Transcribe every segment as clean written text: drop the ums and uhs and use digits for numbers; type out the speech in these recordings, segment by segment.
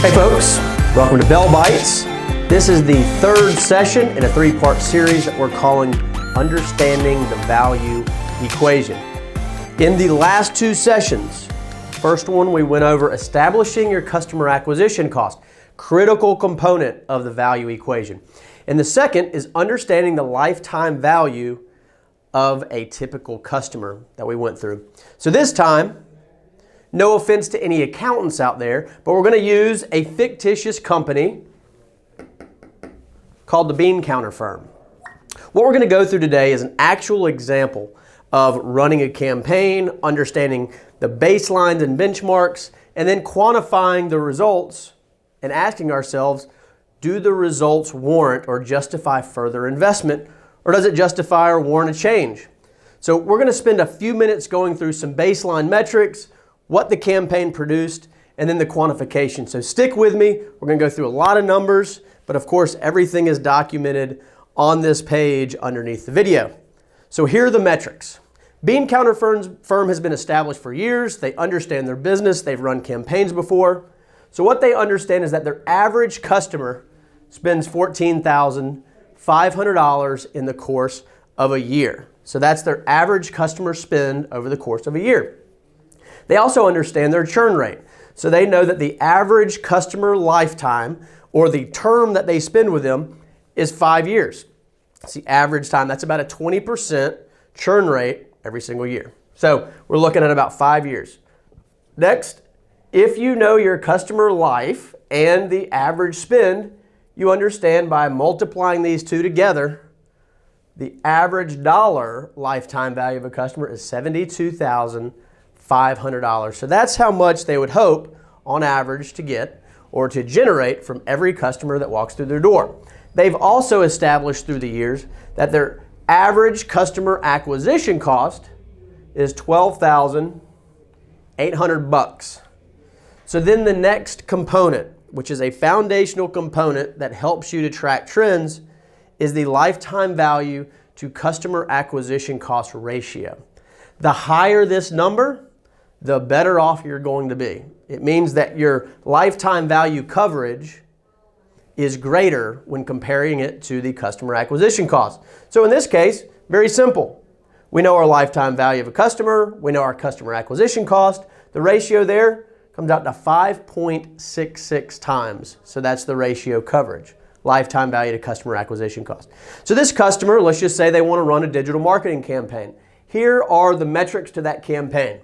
Hey folks, welcome to Bell Bites. This is the third session in a three-part series that we're calling Understanding the Value Equation. In the last two sessions, first one we went over establishing your customer acquisition cost, critical component of the value equation. And the second is understanding the lifetime value of a typical customer that we went through. So this time, no offense to any accountants out there, but we're going to use a fictitious company called the bean counter firm. What we're going to go through today is an actual example of running a campaign, understanding the baselines and benchmarks, and then quantifying the results and asking ourselves, do the results warrant or justify further investment, or does it justify or warrant a change? So we're going to spend a few minutes going through some baseline metrics, what the campaign produced, and then the quantification. So stick with me. We're going to go through a lot of numbers, but of course everything is documented on this page underneath the video. So here are the metrics. Bean Counter firm has been established for years. They understand their business. They've run campaigns before. So what they understand is that their average customer spends $14,500 in the course of a year. So that's their average customer spend over the course of a year. They also understand their churn rate. So they know that the average customer lifetime, or the term that they spend with them, is 5 years. It's the average time. That's about a 20% churn rate every single year. So we're looking at about 5 years. Next, if you know your customer life and the average spend, you understand by multiplying these two together, the average dollar lifetime value of a customer is $72,500. So that's how much they would hope on average to get or to generate from every customer that walks through their door. They've also established through the years that their average customer acquisition cost is $12,800. So then the next component, which is a foundational component that helps you to track trends, is the lifetime value to customer acquisition cost ratio. The higher this number, the better off you're going to be. It means that your lifetime value coverage is greater when comparing it to the customer acquisition cost. So in this case, very simple. We know our lifetime value of a customer. We know our customer acquisition cost. The ratio there comes out to 5.66 times. So that's the ratio coverage, lifetime value to customer acquisition cost. So this customer, let's just say they want to run a digital marketing campaign. Here are the metrics to that campaign.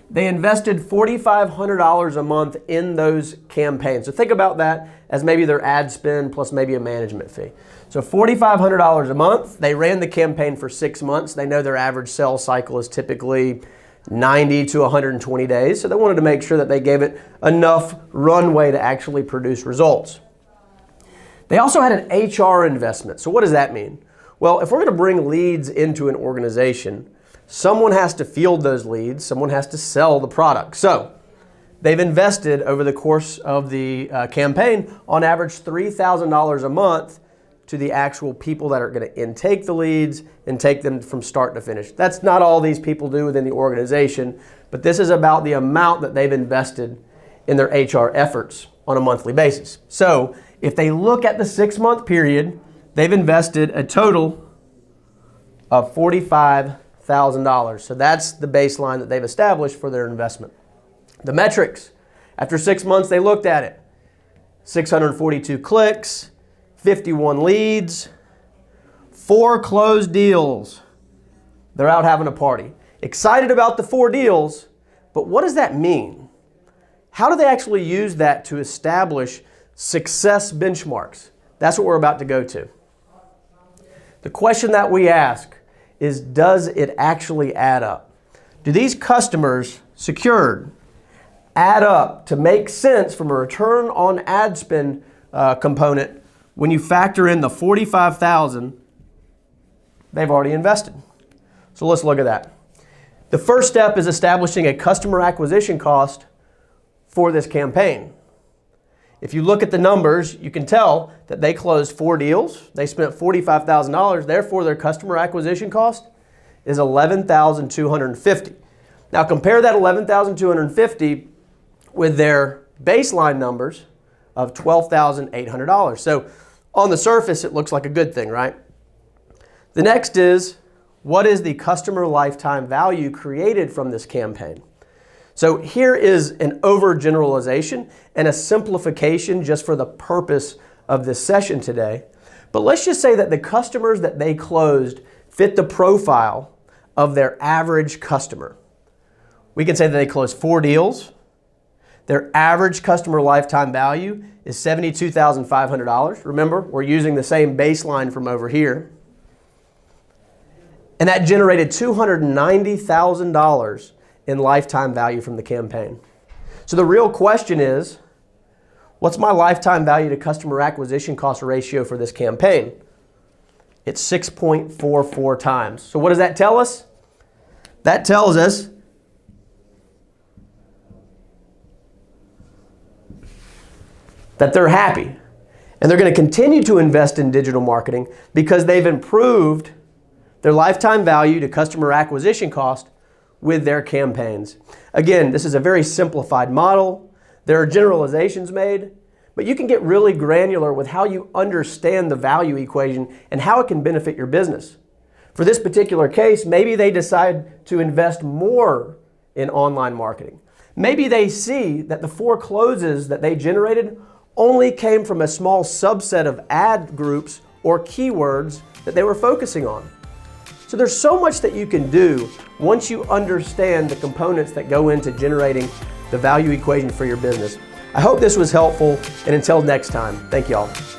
They invested $4,500 a month in those campaigns. So think about that as maybe their ad spend plus maybe a management fee. So $4,500 a month. They ran the campaign for 6 months. They know their average sales cycle is typically 90 to 120 days. So they wanted to make sure that they gave it enough runway to actually produce results. They also had an HR investment. So what does that mean? Well, if we're going to bring leads into an organization, someone has to field those leads. Someone has to sell the product. So they've invested over the course of the campaign on average $3,000 a month to the actual people that are going to intake the leads and take them from start to finish. That's not all these people do within the organization, but this is about the amount that they've invested in their HR efforts on a monthly basis. So if they look at the 6-month period, they've invested a total of $45,000. So that's the baseline that they've established for their investment. The metrics, after 6 months, they looked at it. 642 clicks, 51 leads, 4 closed deals. They're out having a party. Excited about the 4 deals, but what does that mean? How do they actually use that to establish success benchmarks? That's what we're about to go to. The question that we ask is, does it actually add up? Do these customers secured add up to make sense from a return on ad spend component when you factor in the $45,000 they've already invested? So let's look at that. The first step is establishing a customer acquisition cost for this campaign. If you look at the numbers, you can tell that they closed 4 deals. They spent $45,000. Therefore, their customer acquisition cost is $11,250. Now compare that $11,250 with their baseline numbers of $12,800. So on the surface, it looks like a good thing, right? The next is, what is the customer lifetime value created from this campaign? So here is an overgeneralization and a simplification just for the purpose of this session today. But let's just say that the customers that they closed fit the profile of their average customer. We can say that they closed 4 deals. Their average customer lifetime value is $72,500. Remember, we're using the same baseline from over here. And that generated $290,000 in lifetime value from the campaign. So the real question is, what's my lifetime value to customer acquisition cost ratio for this campaign? It's 6.44 times. So what does that tell us? That tells us that they're happy and they're going to continue to invest in digital marketing because they've improved their lifetime value to customer acquisition cost with their campaigns. Again, this is a very simplified model. There are generalizations made, but you can get really granular with how you understand the value equation and how it can benefit your business. For this particular case, maybe they decide to invest more in online marketing. Maybe they see that the 4 closes that they generated only came from a small subset of ad groups or keywords that they were focusing on. So there's so much that you can do once you understand the components that go into generating the value equation for your business. I hope this was helpful, and until next time, thank you all.